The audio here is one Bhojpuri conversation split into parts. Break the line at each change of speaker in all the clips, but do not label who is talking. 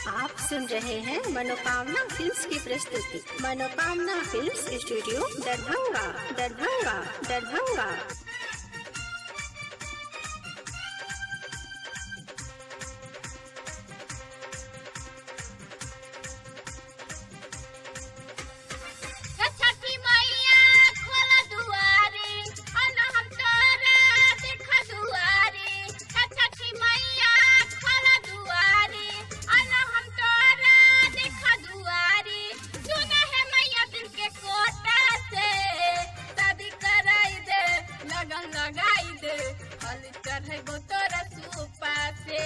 आप सुन रहे हैं मनोकामना फिल्म्स की प्रस्तुति। मनोकामना फिल्म्स स्टूडियो दरभंगा दरभंगा दरभंगा।
लगाई दे फल चढ़ेबो तोरा सुपा से।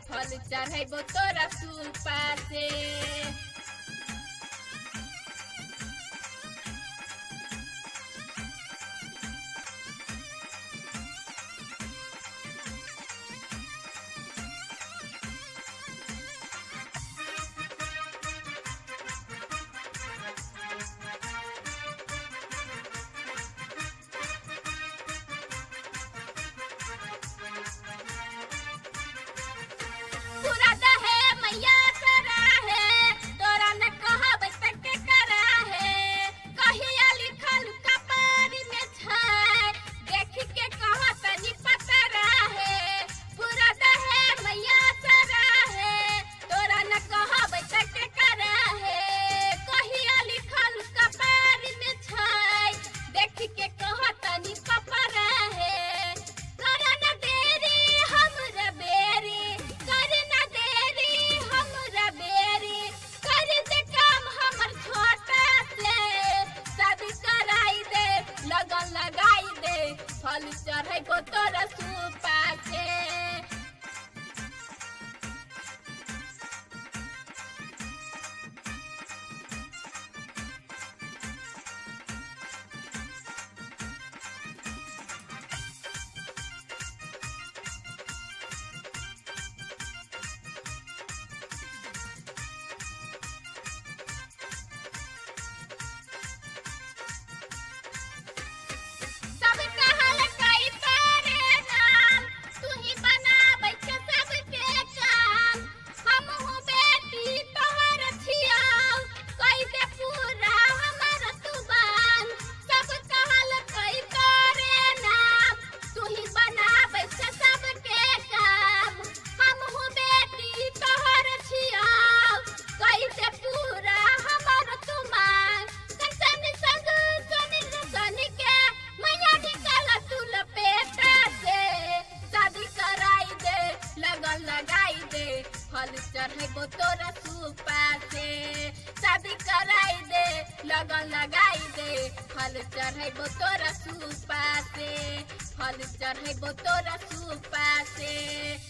फल चढ़ेबो तोरा सुपा से। फल चढ़ेबो तोरा सुपा से। शादी कराई दे लगन लगाई दे फल चढ़ेबो तोरा सुपा से। फल चढ़ेबो तोरा सुपा से।